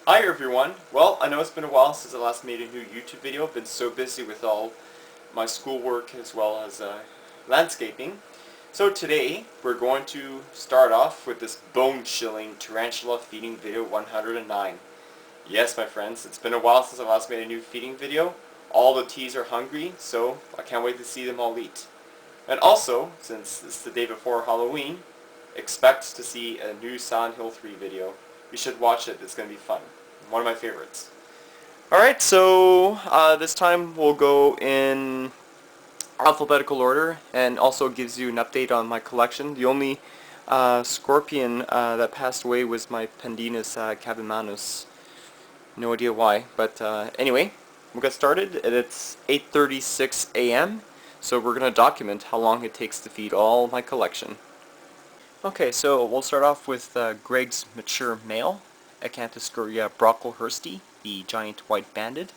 Hi everyone! Well, I know it's been a while since I last made a new YouTube video. I've been so busy with all my schoolwork as well as landscaping. So today, we're going to start off with this bone-chilling tarantula feeding video 109. Yes, my friends, it's been a while since I last made a new feeding video. All the T's are hungry, so I can't wait to see them all eat. And also, since it's the day before Halloween, expect to see a new Silent Hill 3 video. You should watch it, it's going to be fun. One of my favorites. Alright, so this time we'll go in alphabetical order, and also gives you an update on my collection. The only scorpion that passed away was my Pendinus cabimanus. No idea why, but anyway, we'll get started. It's 8:36 a.m., so we're going to document how long it takes to feed all my collection. Okay, so we'll start off with Greg's mature male, Acanthoscurria brocklehursti, the giant white-banded.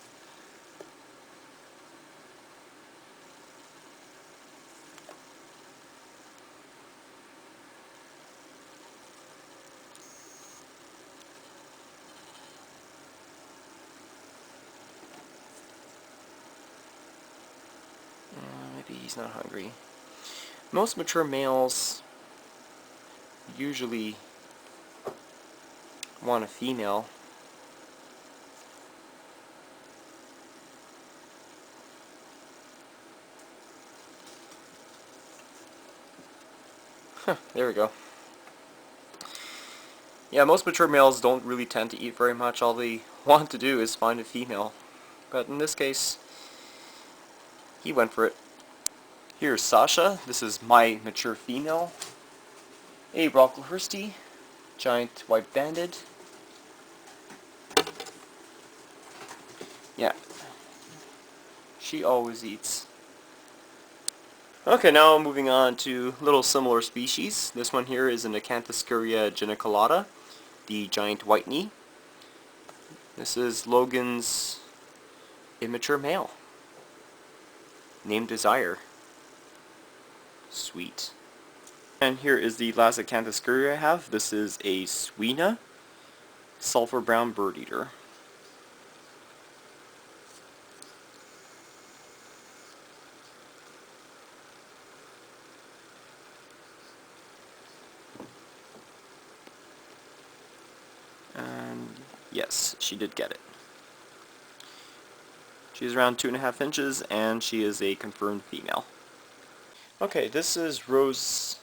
Maybe he's not hungry. Most mature males usually want a female. There we go. Yeah, most mature males don't really tend to eat very much. All they want to do is find a female. But in this case, he went for it. Here's Sasha. This is my mature female. A brocklehursti, giant white-banded. Yeah, she always eats. Okay, now moving on to little similar species. This one here is an Acanthoscurria geniculata, the giant white knee. This is Logan's immature male, named Desire. Sweet. And here is the last Acanthoscurria I have. This is a suina, sulfur brown bird eater. And yes, she did get it. She's around 2.5 inches, and she is a confirmed female. Okay, this is Rose's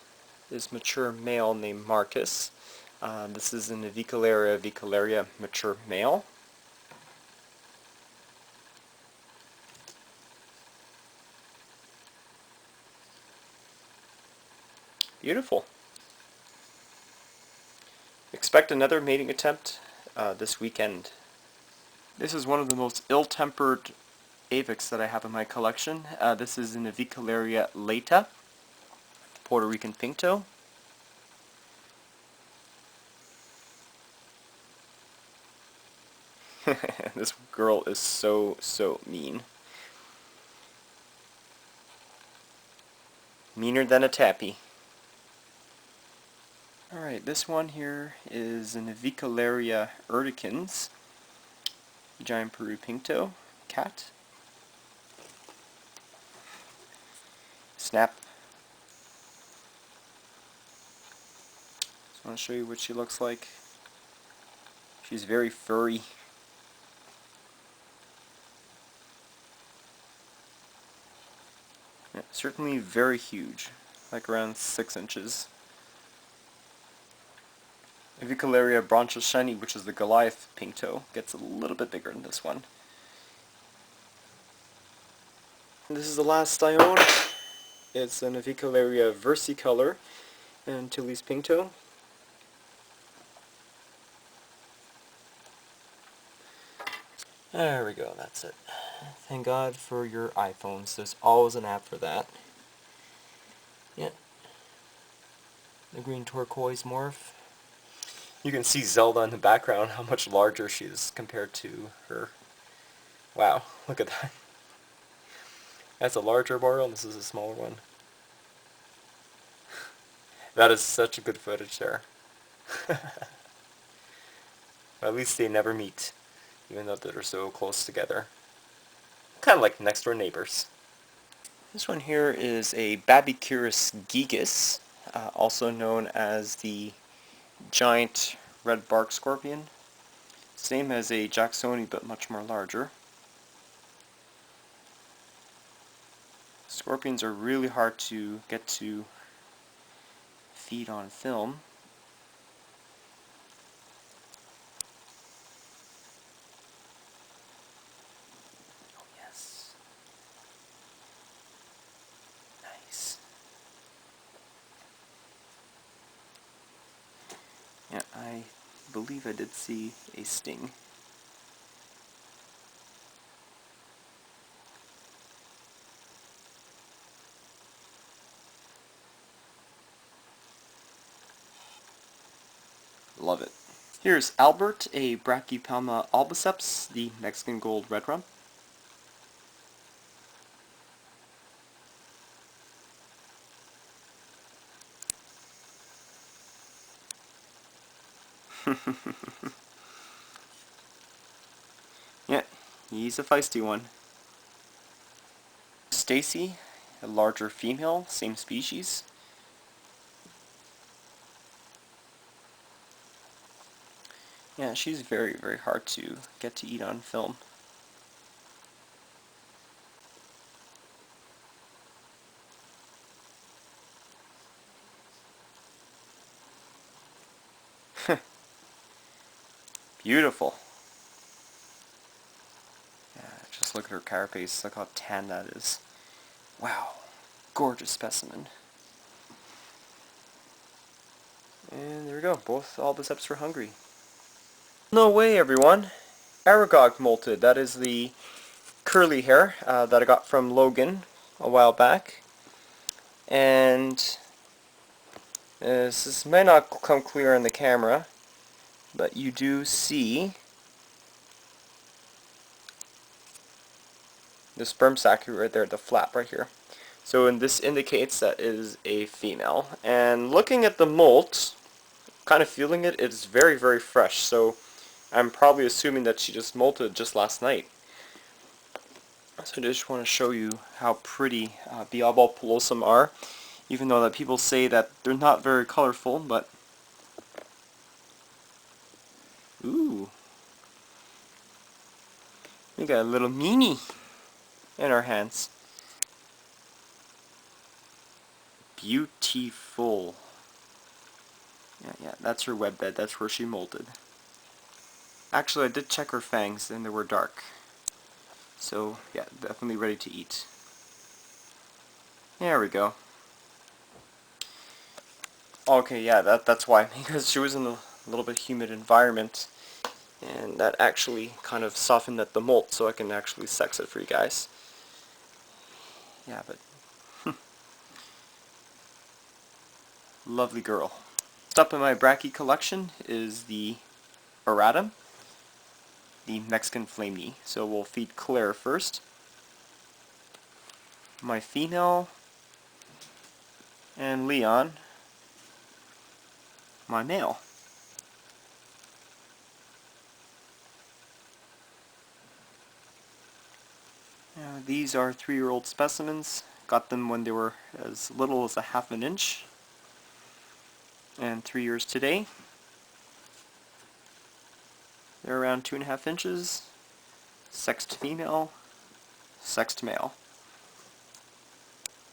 mature male named Marcus. This is an Avicularia mature male. Beautiful. Expect another mating attempt this weekend. This is one of the most ill-tempered Avix that I have in my collection. This is an Avicularia laeta, Puerto Rican Pinktoe. This girl is so mean. Meaner than a tappy. Alright, this one here is an Avicularia urticans, giant Peru Pinktoe cat. Snap. Just want to show you what she looks like. She's very furry. Yeah, certainly very huge, like around 6 inches. Avicularia bronchoshiny, which is the Goliath Pinktoe, gets a little bit bigger than this one. And this is the last I own. It's an Avicularia versicolor Antilles Pinktoe. There we go, that's it. Thank God for your iPhones. There's always an app for that. Yeah. The green turquoise morph. You can see Zelda in the background, how much larger she is compared to her. Wow, look at that. That's a larger barrel, and this is a smaller one. That is such a good footage there. Or at least they never meet, even though they're so close together. Kind of like next door neighbors. This one here is a Babycurus gigas, also known as the giant red bark scorpion. Same as a Jacksoni, but much more larger. Scorpions are really hard to get to feed on film. Oh yes. Nice. Yeah, I believe I did see a sting. Love it. Here's Albert, a Brachypelma albiceps, the Mexican gold red rump. Yeah, he's a feisty one. Stacy, a larger female, same species. Yeah, she's very, very hard to get to eat on film. Beautiful. Yeah, just look at her carapace, look how tan that is. Wow, gorgeous specimen. And there we go, both albiceps were hungry. No way, everyone. Aragog molted, that is the curly hair that I got from Logan a while back. And this may not come clear in the camera, but you do see the sperm sac right there, the flap right here. So this indicates that it is a female. And looking at the molt, kind of feeling it, it's very, very fresh. So I'm probably assuming that she just molted just last night. So I just want to show you how pretty the albopilosum are, even though that people say that they're not very colorful, but ooh, we got a little meanie in our hands. Beautiful. Yeah, that's her web bed. That's where she molted. Actually, I did check her fangs, and they were dark. So, yeah, definitely ready to eat. There we go. Okay, yeah, that's why, because she was in a little bit humid environment, and that actually kind of softened at the molt, so I can actually sex it for you guys. Yeah, but lovely girl. Next up in my brachy collection is the auratum, the Mexican flame knee. So we'll feed Claire first. My female, and Leon, my male. Now, these are 3-year-old specimens. Got them when they were as little as a half an inch. And 3 years today. They're around 2.5 inches. Sexed female, sexed male.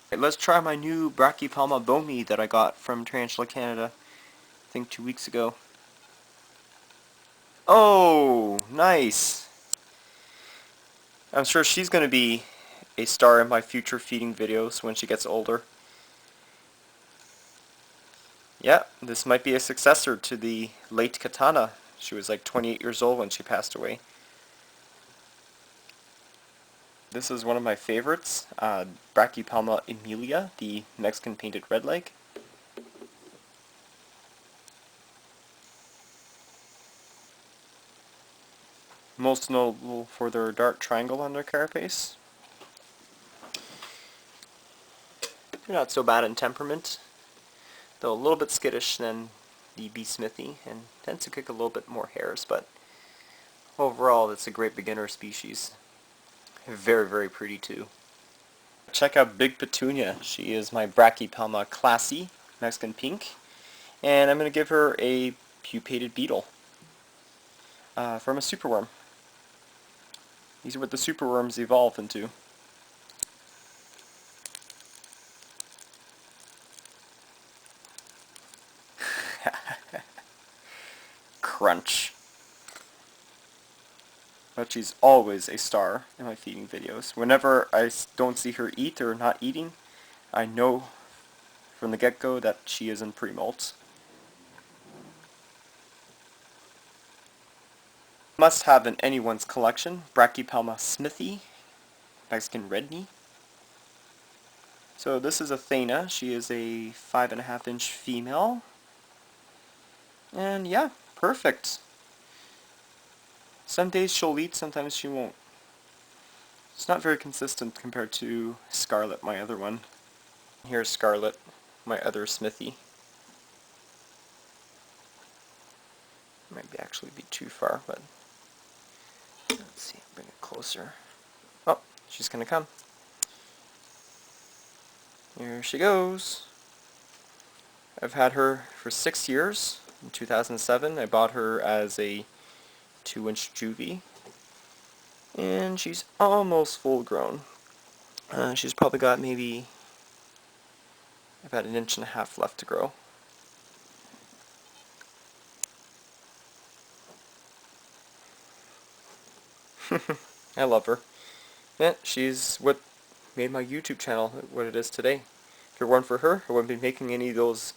Okay, let's try my new Brachypelma boehmei that I got from Tarantula, Canada, I think 2 weeks ago. Oh, nice! I'm sure she's going to be a star in my future feeding videos when she gets older. Yeah, this might be a successor to the late Katana. She was like 28 years old when she passed away. This is one of my favorites, Brachypelma emilia, the Mexican painted redleg. Most notable for their dark triangle on their carapace. They're not so bad in temperament, though a little bit skittish than the smithi, and tends to kick a little bit more hairs, but Overall, it's a great beginner species. Very, very pretty too. Check out Big Petunia. She is my Brachypelma klaasi, Mexican pink. And I'm going to give her a pupated beetle from a superworm. These are what the superworms evolve into. Crunch. But she's always a star in my feeding videos. Whenever I don't see her eat or not eating, I know from the get-go that she is in pre-molt. Must have in anyone's collection, Brachypelma smithi, Mexican red knee. So this is Athena. She is a 5.5-inch female. And yeah, perfect. Some days she'll eat, sometimes she won't. It's not very consistent compared to Scarlet, my other one. Here's Scarlet, my other smithy. Might be actually be too far, but let's see, bring it closer. Oh, she's gonna come. Here she goes. I've had her for 6 years. In 2007, I bought her as a 2-inch juvie. And she's almost full grown. She's probably got maybe about 1.5 inches left to grow. I love her. Yeah, she's what made my YouTube channel what it is today. If it weren't for her, I wouldn't be making any of those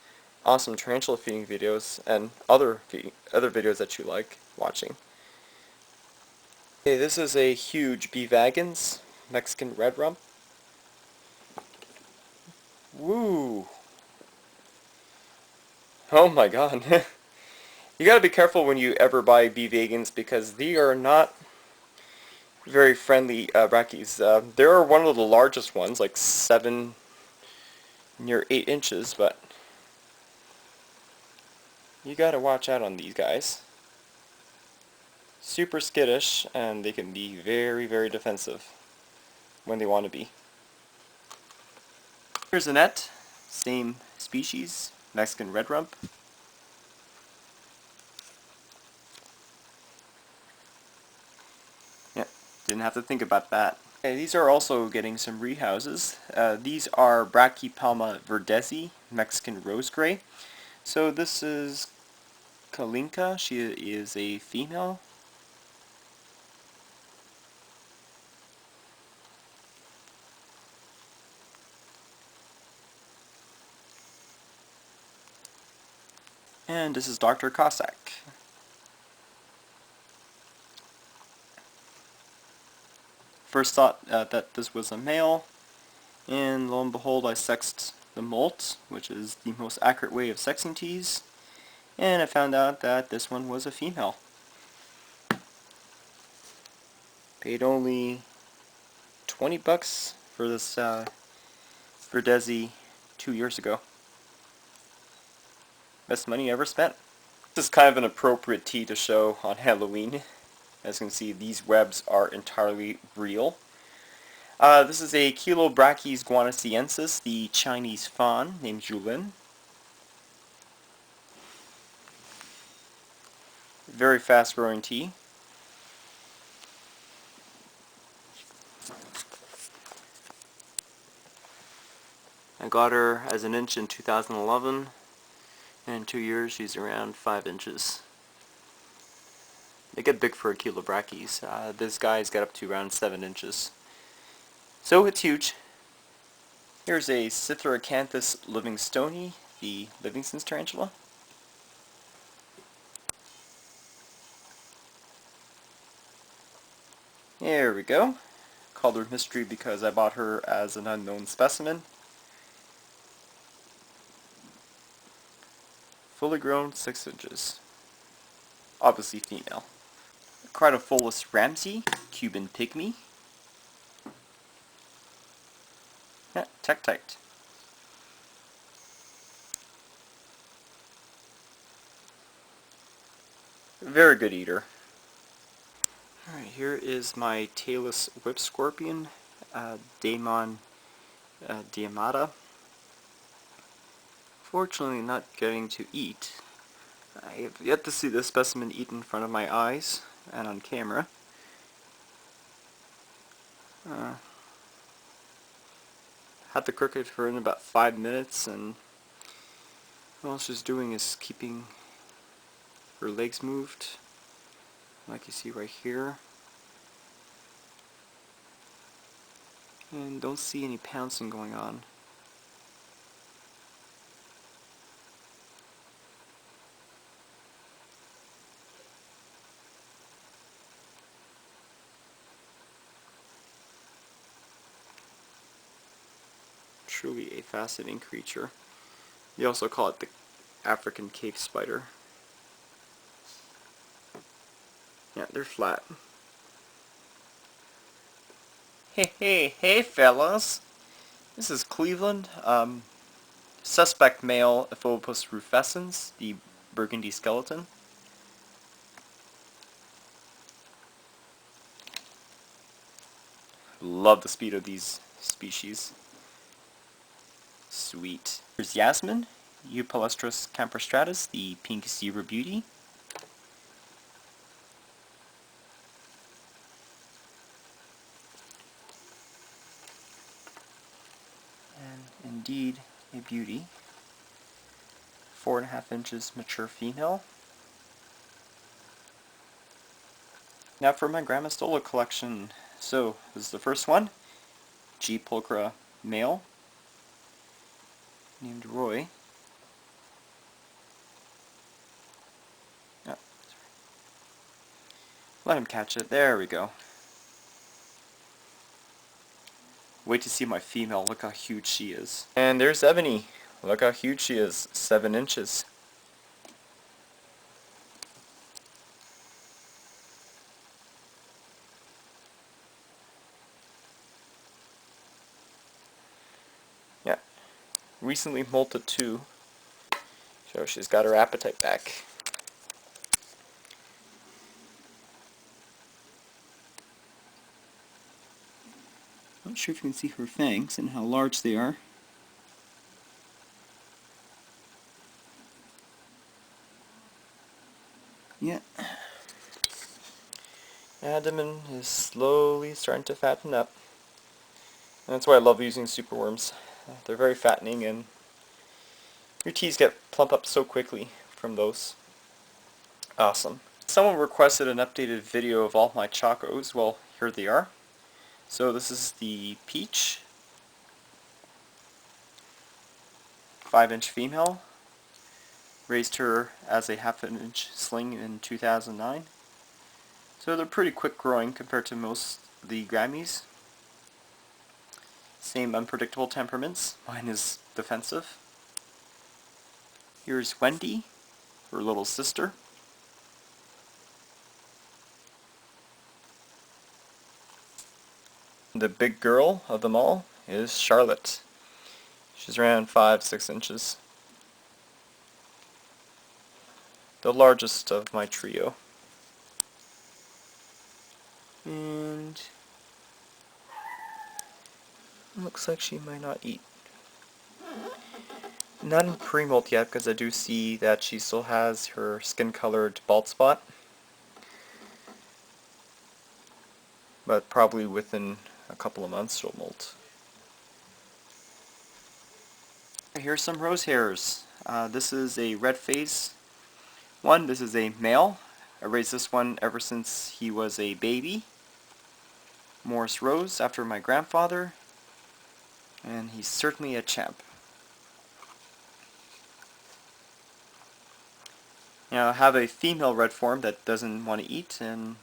awesome tarantula feeding videos and other videos that you like watching. Okay, this is a huge B. vagans, Mexican red rump. Woo! Oh my god. You gotta be careful when you ever buy B. vagans because they are not very friendly brackies. They're one of the largest ones, like 7, near 8 inches, but you gotta watch out on these guys. Super skittish, and they can be very, very defensive when they want to be. Here's Annette, same species, Mexican red rump. Yeah, didn't have to think about that. Okay, these are also getting some rehouses. These are Brachypelma verdezi, Mexican rose gray. So this is Kalinka. She is a female. And this is Dr. Cossack. First thought that this was a male, and lo and behold I sexed the molt, which is the most accurate way of sexing teas, and I found out that this one was a female. Paid only 20 bucks for this Verdezi 2 years ago. Best money ever spent. This is kind of an appropriate tea to show on Halloween. As you can see, these webs are entirely real. This is a Chilobrachys guanaceensis, the Chinese fawn named Julin. Very fast growing tea. I got her as an inch in 2011, and in 2 years she's around 5 inches. They get big for a Chilobrachys. This guy's got up to around 7 inches. So it's huge. Here's a Acanthus livingstoni, the Livingston's tarantula. There we go. Called her Mystery because I bought her as an unknown specimen. Fully grown, 6 inches. Obviously female. Cryptopholus Ramsey, Cuban pygmy. Yeah, tektite. Very good eater. Here is my tailless whip scorpion, Daemon diamata. Fortunately not getting to eat. I have yet to see this specimen eat in front of my eyes and on camera. Had the crooked for in about 5 minutes, and all she's doing is keeping her legs moved, like you see right here. And don't see any pouncing going on. Truly a fascinating creature. They also call it the African cave spider. Yeah, they're flat. Hey fellas! This is Cleveland. Suspect male Ephobos rufescens, the burgundy skeleton. Love the speed of these species. Sweet. Here's Yasmin, Eupalestris camperstratus, the pink zebra beauty. And indeed, a beauty. 4.5 inches mature female. Now for my Grammostola collection. So, this is the first one. G. pulchra male, named Roy. Oh, let him catch it. There we go. Wait to see my female. Look how huge she is. And there's Ebony. Look how huge she is. 7 inches. Yeah. Recently molted too. So she's got her appetite back. Not sure if you can see her fangs and how large they are. Yeah. Abdomen is slowly starting to fatten up. And that's why I love using superworms. They're very fattening, and your teas get plump up so quickly from those. Awesome. Someone requested an updated video of all my chacos. Well, here they are. So this is the peach. 5-inch female. Raised her as a 1/2 inch sling in 2009. So they're pretty quick growing compared to most of the Grammys. Same unpredictable temperaments. Mine is defensive. Here's Wendy, her little sister. The big girl of them all is Charlotte. She's around 5-6 inches. The largest of my trio. And looks like she might not eat. Not in pre-molt yet, because I do see that she still has her skin-colored bald spot. But probably within a couple of months she'll molt. Here's some rose hairs. This is a red face one. This is a male. I raised this one ever since he was a baby. Morris Rose, after my grandfather. And he's certainly a champ. Now I have a female red form that doesn't want to eat, and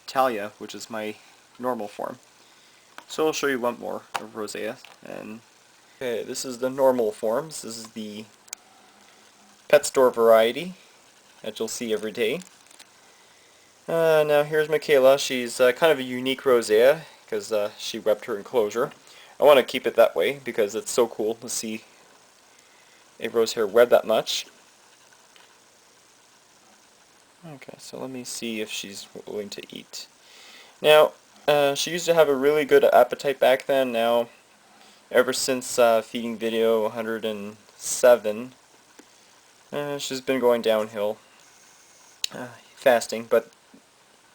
Talia, which is my normal form. So I'll show you one more of Rosea. And okay, this is the normal forms. This is the pet store variety that you'll see every day. Now here's Michaela. She's kind of a unique Rosea because she webbed her enclosure. I want to keep it that way because it's so cool to see a rose hair web that much. Okay, so let me see if she's willing to eat. Now, she used to have a really good appetite back then. Now, ever since feeding video 107, she's been going downhill, fasting, but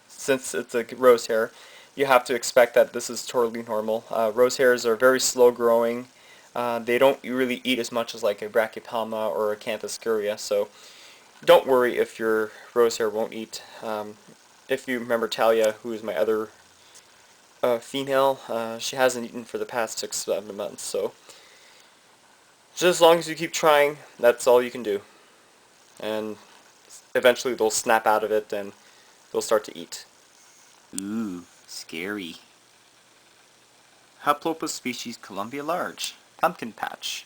since it's a rose hair, you have to expect that this is totally normal. Rose hairs are very slow growing. They don't really eat as much as like a Brachypelma or a Acanthoscurria, so don't worry if your rose hair won't eat. If you remember Talia, who is my other female, she hasn't eaten for the past 6-7 months, so just as long as you keep trying, that's all you can do. And eventually they'll snap out of it and they'll start to eat. Ooh, scary. Haplopus species Columbia large. Pumpkin patch.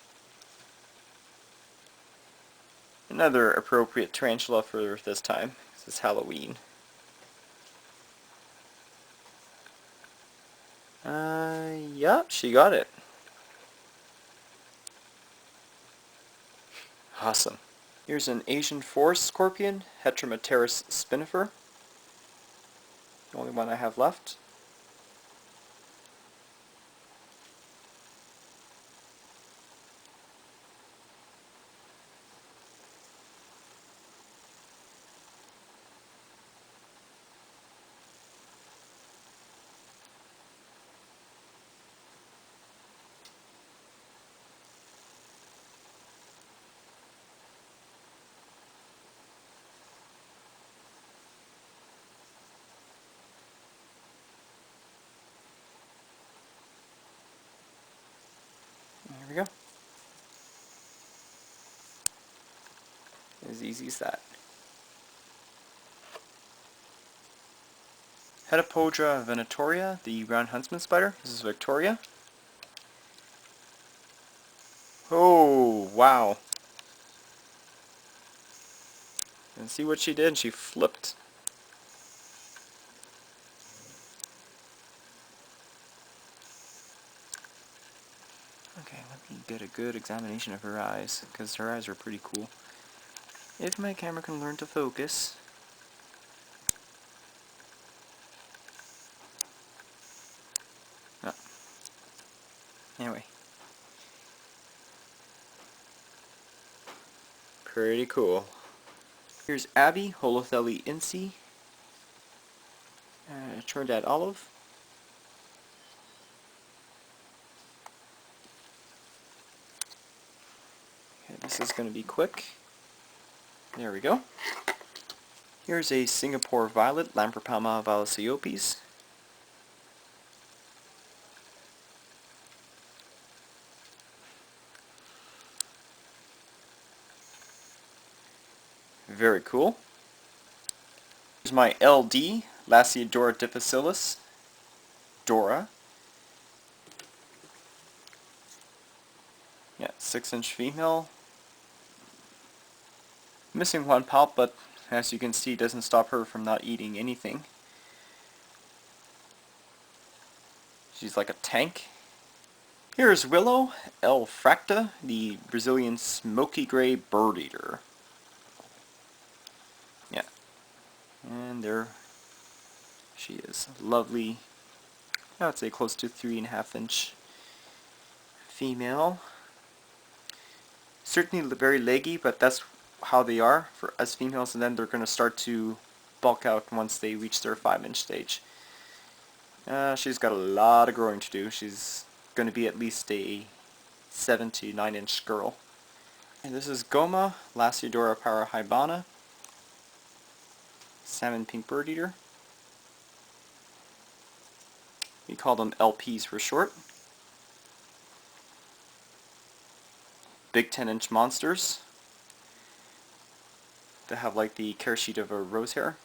Another appropriate tarantula for this time. This is Halloween. Yeah, she got it. Awesome. Here's an Asian forest scorpion, Heterometeris spinifer. The only one I have left. There we go. As easy as that. Hedapodra venatoria, the brown huntsman spider. This is Victoria. Oh, wow. And see what she did? She flipped. Okay, let me get a good examination of her eyes, because her eyes are pretty cool. If my camera can learn to focus. Oh. Anyway. Pretty cool. Here's Abby, Holotheli inci, Trinidad olive. Okay, this is going to be quick. There we go. Here's a Singapore violet, Lampripalma valiciopes. Very cool. Here's my LD, Lasiodora difficilis, Dora. Yeah, 6-inch female. Missing one palp, but as you can see, doesn't stop her from not eating anything. She's like a tank. Here's Willow, L. fracta, the Brazilian smoky gray bird eater. Yeah. And there she is. Lovely, I would say close to 3.5-inch female. Certainly very leggy, but that's how they are for as females, and then they're going to start to bulk out once they reach their 5-inch stage. She's got a lot of growing to do. She's going to be at least a 7 to 9-inch girl. And this is Goma, Lasiodora parahybana, salmon pink bird eater. We call them LPs for short. Big 10-inch monsters that have like the care sheet of a rose hair.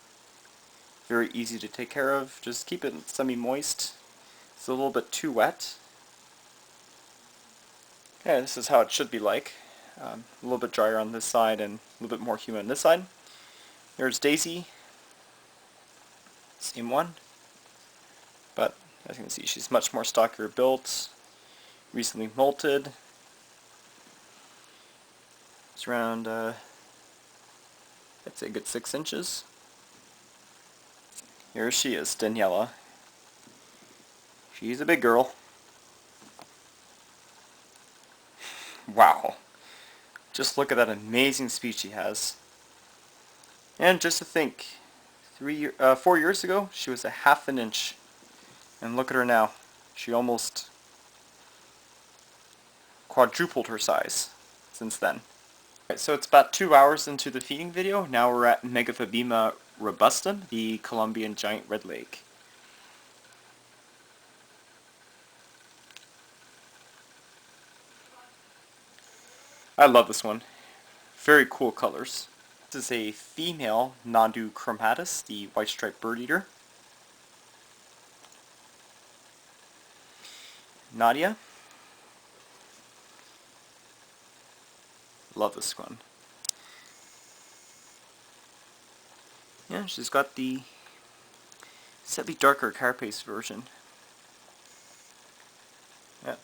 Very easy to take care of. Just keep it semi-moist. It's a little bit too wet. Okay, this is how it should be like. A little bit drier on this side and a little bit more humid on this side. There's Daisy. Same one. But as you can see, she's much more stockier built. Recently molted. It's around, I'd say a good 6 inches. Here she is, Daniela. She's a big girl. Wow. Just look at that amazing speech she has. And just to think, 4 years ago, she was a half an inch. And look at her now. She almost quadrupled her size since then. Right, so it's about 2 hours into the feeding video. Now we're at Megaphobema robustum, the Colombian giant red lake. I love this one. Very cool colors. This is a female Nondu chromatus, the white-striped bird eater. Nadia. Love this one. Yeah, she's got the slightly darker carapace version. Yeah,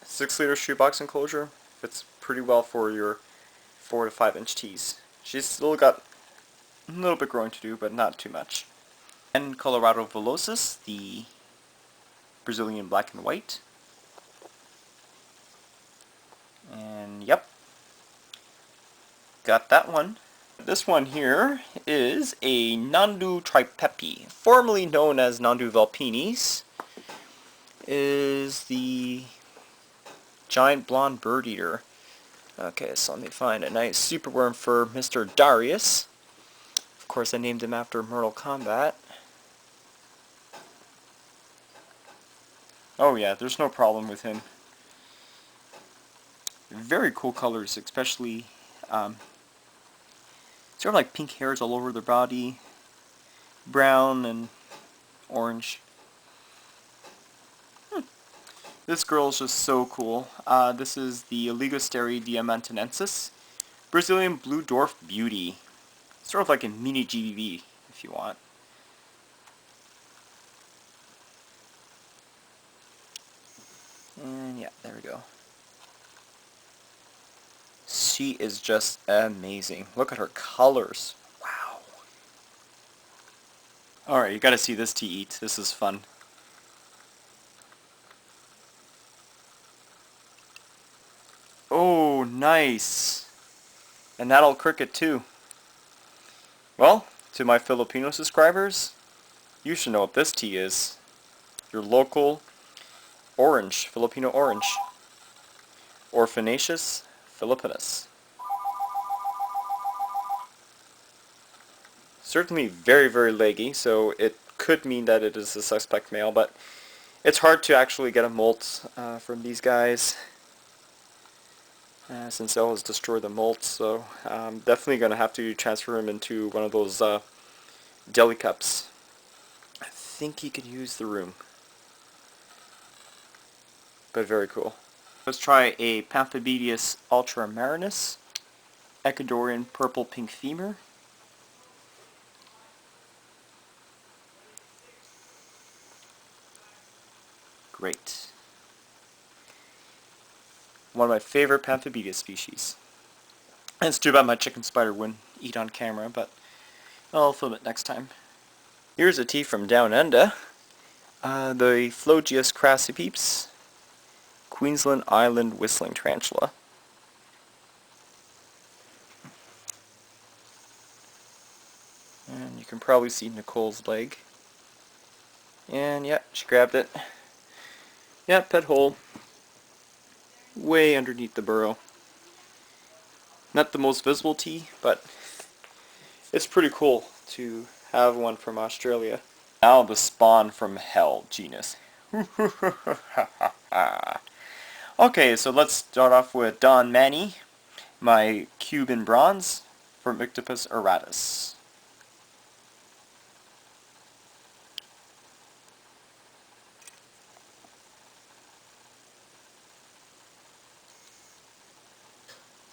6-liter shoebox enclosure fits pretty well for your 4 to 5 inch tees. She's still got a little bit growing to do, but not too much. And Colorado villosus, the Brazilian black and white. And yep, got that one. This one here is a Nondu tripepi, formerly known as Nondu valpinis. Is the giant blonde bird eater. Okay, so let me find a nice superworm for Mr. Darius. Of course, I named him after Mortal Kombat. Oh yeah, there's no problem with him. Very cool colors, especially sort of like pink hairs all over their body, brown and orange. This girl is just so cool. This is the Oligosteri diamantinensis, Brazilian blue dwarf beauty. Sort of like a mini GBB, if you want. And yeah, there we go. She is just amazing. Look at her colors. Wow. Alright, you gotta see this tea eat. This is fun. Oh, nice. And that'll cricket too. Well, to my Filipino subscribers, you should know what this tea is. Your local orange, Filipino orange. Orphanaceous philippinus. Certainly very, very leggy, so it could mean that it is a suspect male, but it's hard to actually get a molt from these guys. Since they'll always destroy the molts, so I'm definitely going to have to transfer him into one of those deli cups. I think he could use the room. But very cool. Let's try a Pamphibedius ultramarinus, Ecuadorian purple pink femur. Great. One of my favorite Pamphibedius species. And it's too bad my chicken spider wouldn't eat on camera, but I'll film it next time. Here's a tea from down under. The Phlogius crassipeeps, Queensland Island whistling tarantula. And you can probably see Nicole's leg. And yeah, she grabbed it. Yeah, pet hole. Way underneath the burrow. Not the most visible tea, but it's pretty cool to have one from Australia. Now the spawn from hell genus. Okay, so let's start off with Don Manny, my Cuban bronze from Ictopus auratus.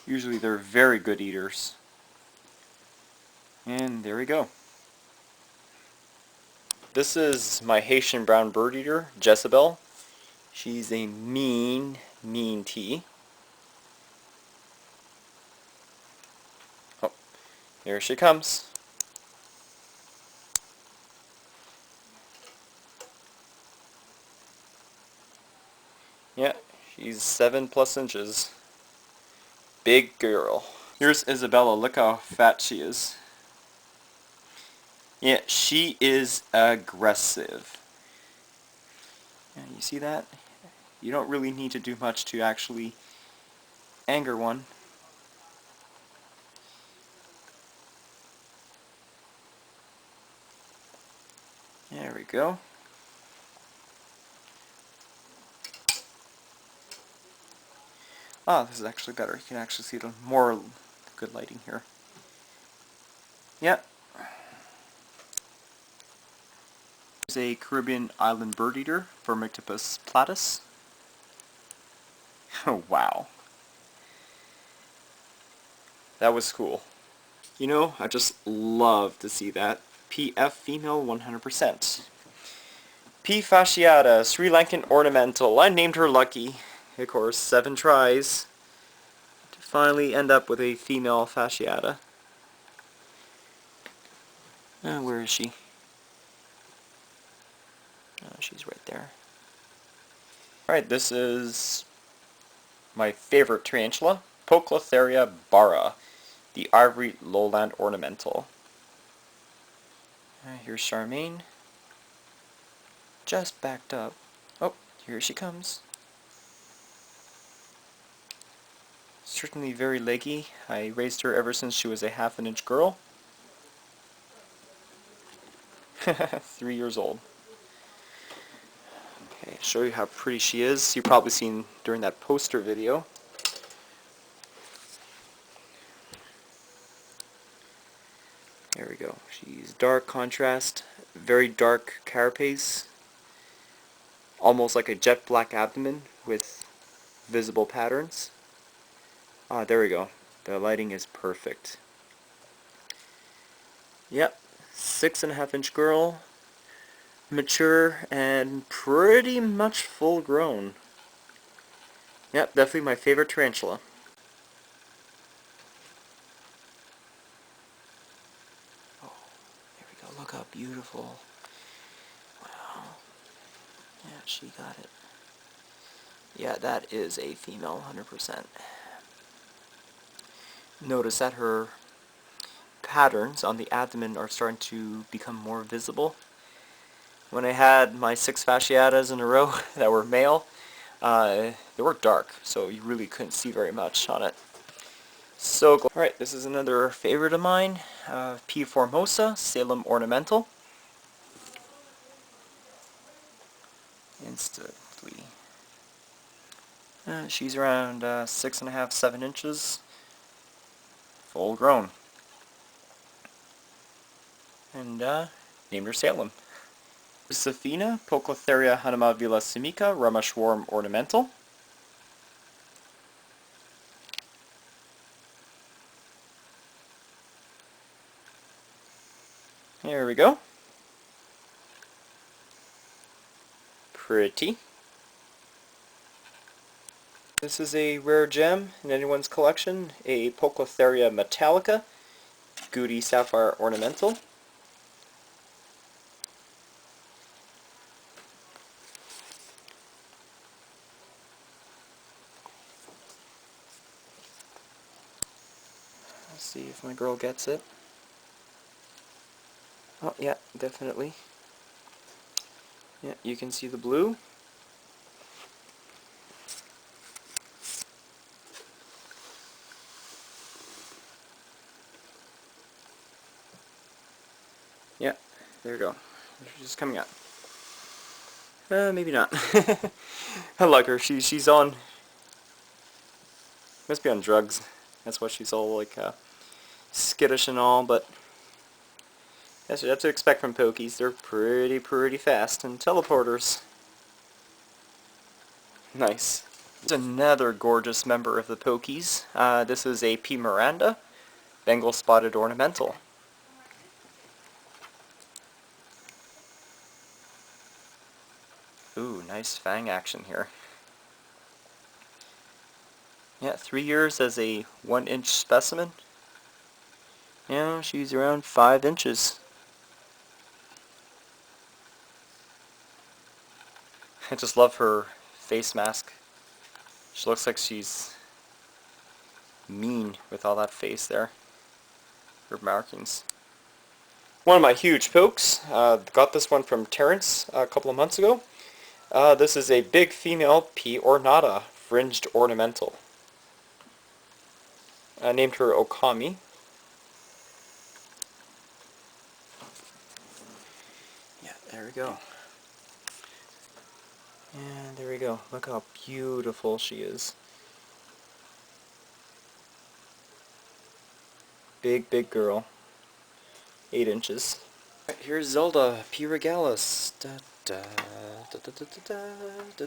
Usually they're very good eaters. And there we go. This is my Haitian brown bird eater, Jezebel. She's a mean, mean tea. Oh, here she comes. Yeah, she's 7+ inches. Big girl. Here's Isabella. Look how fat she is. Yeah, she is aggressive. Yeah, you see that? You don't really need to do much to actually anger one. There we go. Ah, this is actually better. You can actually see the more good lighting here. Yep. There's a Caribbean island bird eater, Vermictipus platus. Oh, wow. That was cool. You know, I just love to see that. PF female 100%. P. fasciata, Sri Lankan ornamental. I named her Lucky. Of course, 7 tries to finally end up with a female fasciata. Where is she? Oh, she's right there. Alright, this is my favorite tarantula, Poeclotheria bara, the ivory lowland ornamental. Here's Charmaine. Just backed up. Oh, here she comes. Certainly very leggy. I raised her ever since she was a ½ inch girl. 3 years old. Okay, show you how pretty she is. You've probably seen during that poster video. There we go. She's dark contrast, very dark carapace, almost like a jet black abdomen with visible patterns. Ah, there we go. The lighting is perfect. Yep, 6½ inch girl, mature and pretty much full grown. Yep, definitely my favorite tarantula. Oh, there we go. Look how beautiful. Wow. Yeah, she got it. Yeah, that is a female 100%. Notice that her patterns on the abdomen are starting to become more visible. When I had my 6 fasciatas in a row that were male, they were dark, so you really couldn't see very much on it. So, alright, this is another favorite of mine, P. formosa, Salem ornamental. Instantly. She's around 6½, 7 inches, full grown. And named her Salem. Safina, Poeclotheria hanamavila simica, Ramashwarm ornamental. There we go. Pretty. This is a rare gem in anyone's collection, a Poeclotheria metallica, Goody sapphire ornamental. Let's see if my girl gets it. Oh, yeah, definitely. Yeah, you can see the blue. Yeah, there you go. She's just coming up. Maybe not. I like her. She's on. Must be on drugs. That's why she's all like skittish and all. But that's what you have to expect from pokies. They're pretty fast and teleporters. Nice. It's another gorgeous member of the pokies. This is a P. Miranda, Bengal spotted ornamental. Ooh, nice fang action here. Yeah, 3 years as a 1-inch specimen. Yeah, she's around 5 inches. I just love her face mask. She looks like she's mean with all that face there. Her markings. One of my huge pokes. Got this one from Terrence a couple of months ago. This is a big female P. ornata, fringed ornamental. I named her Okami. Yeah, there we go. And there we go. Look how beautiful she is. Big, big girl. 8 inches. Right, here's Zelda P. regalis. Da, da, da, da, da, da, da, da,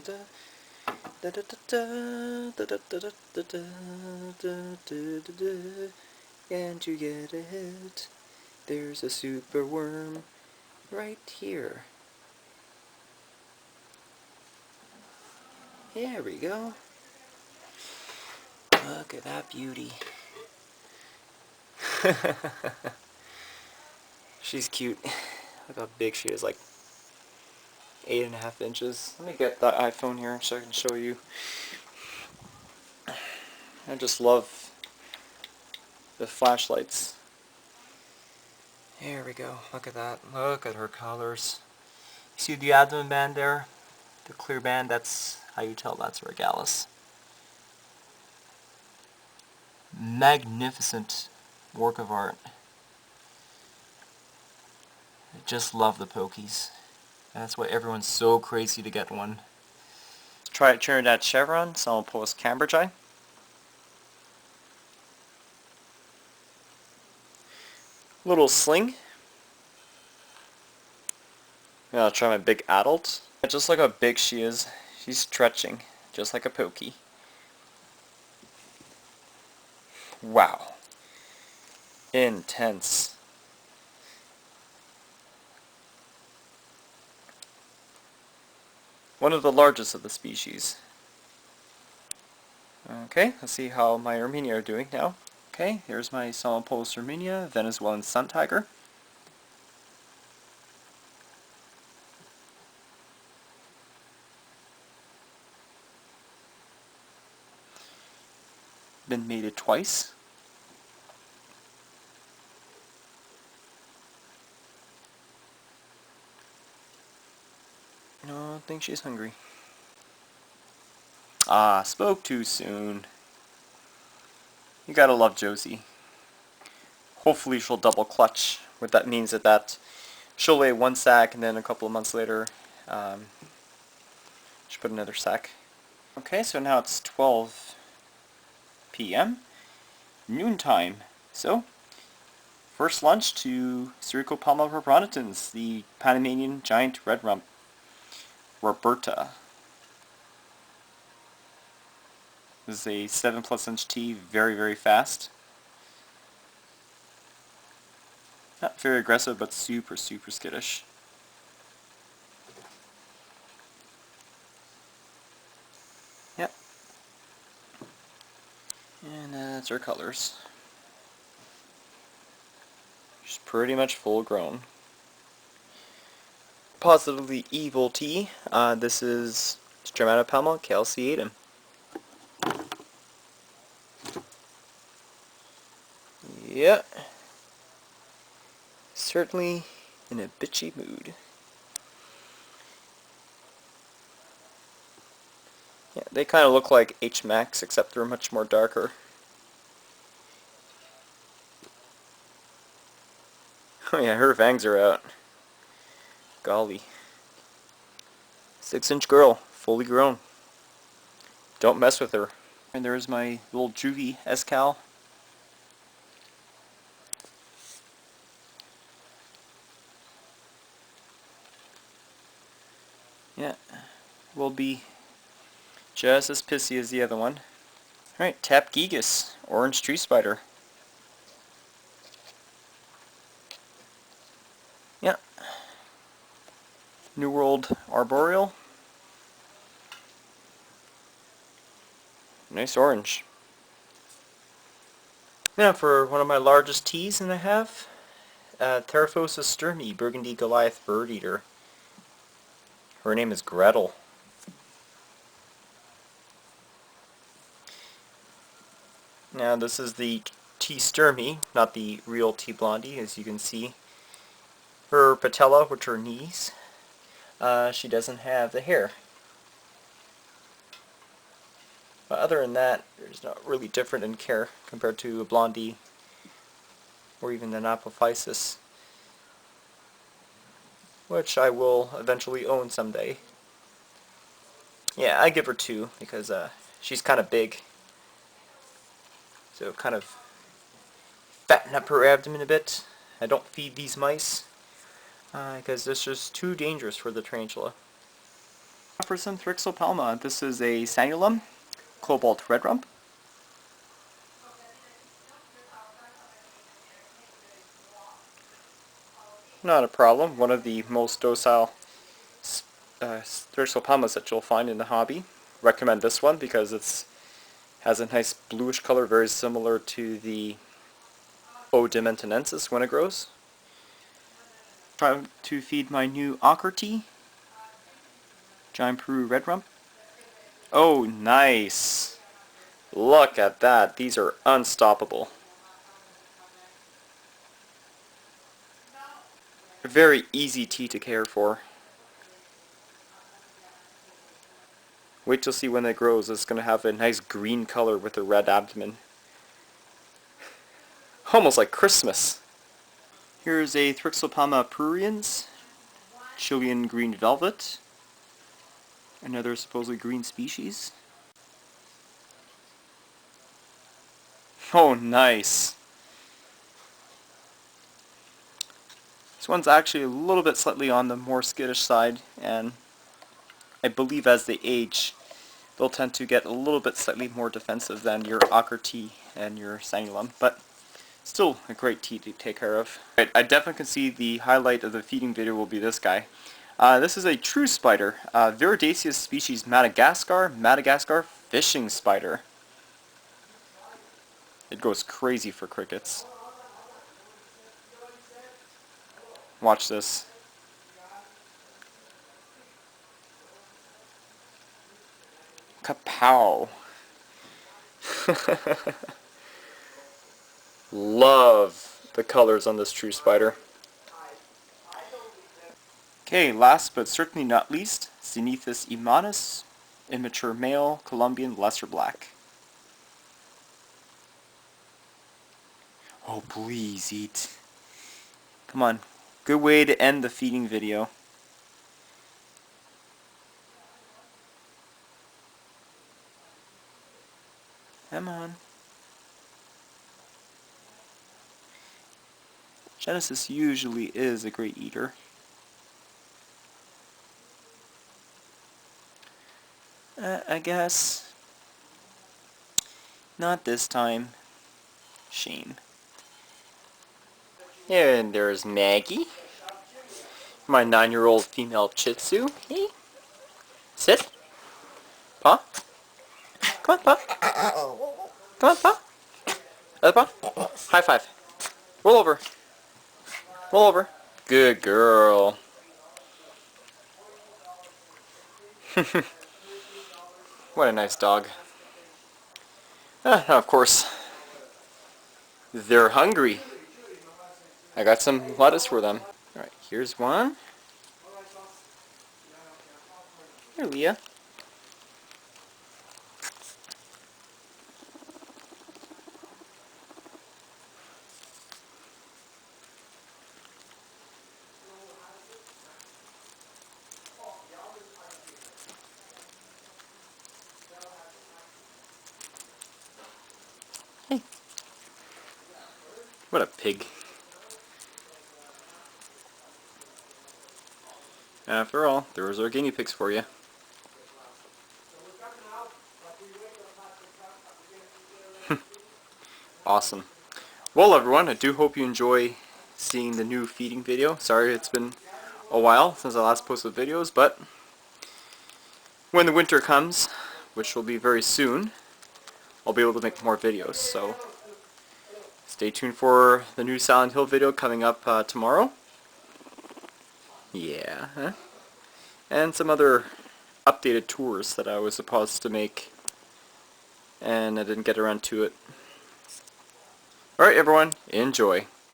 da, da, da, da, da, da, da, da, da, da. Can't you get it? There's a super worm right here. There we go. Look at that beauty. She's cute. Look how big she is, like 8.5 inches. Let me get that iPhone here so I can show you. I just love the flashlights. There we go. Look at that. Look at her colors. See the abdomen band there? The clear band, that's how you tell that's regalis. Magnificent work of art. I just love the pokies. That's why everyone's so crazy to get one. Try Trinidad Chevron, Salmopolis cambridgei. Little sling. I'll try my big adult. Just look how big she is. She's stretching, just like a pokey. Wow. Intense. One of the largest of the species. Okay, let's see how my Armenia are doing now. Okay, here's my Salmopolis Armenia, Venezuelan sun tiger. Been mated twice. No, I think she's hungry. Ah, spoke too soon. You gotta love Josie. Hopefully she'll double clutch. What that means is that she'll lay one sack and then a couple of months later she'll put another sack. Okay, so now it's 12 p.m. noontime. So, first lunch to Versicolor proponitans, the Panamanian giant red rump, Roberta. This is a 7+ inch T, very, very fast. Not very aggressive, but super, super skittish. Yep. And that's her colors. She's pretty much full grown. Positively evil T. This is Brachypelma calciatum. Yeah. Certainly in a bitchy mood. Yeah, they kind of look like H-Max, except they're much more darker. Oh yeah, her fangs are out. Golly. 6-inch girl, fully grown. Don't mess with her. And there's my little juvie escal. Yeah, will be just as pissy as the other one. Alright, tap gigas, orange tree spider. Yeah. New World arboreal. Nice orange. Now for one of my largest teas and a half, Terophosa sturmei, burgundy Goliath bird eater. Her name is Gretel. And this is the T. sturmii, not the real T. blondie, as you can see. Her patella, which are knees, she doesn't have the hair. But other than that, there's not really different in care compared to a blondie or even an apophysis, which I will eventually own someday. Yeah, I give her 2 because she's kind of big, so kind of fatten up her abdomen a bit. I don't feed these mice because it's just too dangerous for the tarantula. For some Brachypelma, this is a sanulum, cobalt red rump. Not a problem. One of the most docile Brachypelmas that you'll find in the hobby. Recommend this one because it has a nice bluish color, very similar to the O. dimensionensis when it grows. Try to feed my new Auratum, giant Peru red rump. Oh, nice! Look at that. These are unstoppable. Very easy tea to care for. Wait till see when it grows. It's going to have a nice green color with a red abdomen. Almost like Christmas. Here's a Brachypelma pruriens, Chilean green velvet. Another supposedly green species. Oh, nice. This one's actually a little bit slightly on the more skittish side, and I believe as they age, they'll tend to get a little bit slightly more defensive than your Auratum and your sanulum, but still a great tea to take care of. Right, I definitely can see the highlight of the feeding video will be this guy. This is a true spider, Viridaceous species Madagascar fishing spider. It goes crazy for crickets. Watch this. Kapow. Love the colors on this true spider. Okay, last but certainly not least, Zenithus immanis, immature male, Colombian lesser black. Oh, please eat. Come on. Good way to end the feeding video. Come on. Genesis usually is a great eater. I guess. Not this time. Shame. And there's Maggie. My 9-year-old female Shih Tzu. Hey. Sit. Paw. Come on, Paw. Come on, Paw. Other paw. High five. Roll over. Roll over. Good girl. What a nice dog. Of course, they're hungry. I got some lettuce for them. Alright, here's one. Here, Leah. Hey. What a pig. After all, there's our guinea pigs for you. Awesome. Well, everyone, I do hope you enjoy seeing the new feeding video. Sorry it's been a while since I last posted videos, but when the winter comes, which will be very soon, I'll be able to make more videos. So stay tuned for the new Silent Hill video coming up tomorrow. Yeah. Huh? And some other updated tours that I was supposed to make, and I didn't get around to it. Alright everyone, enjoy.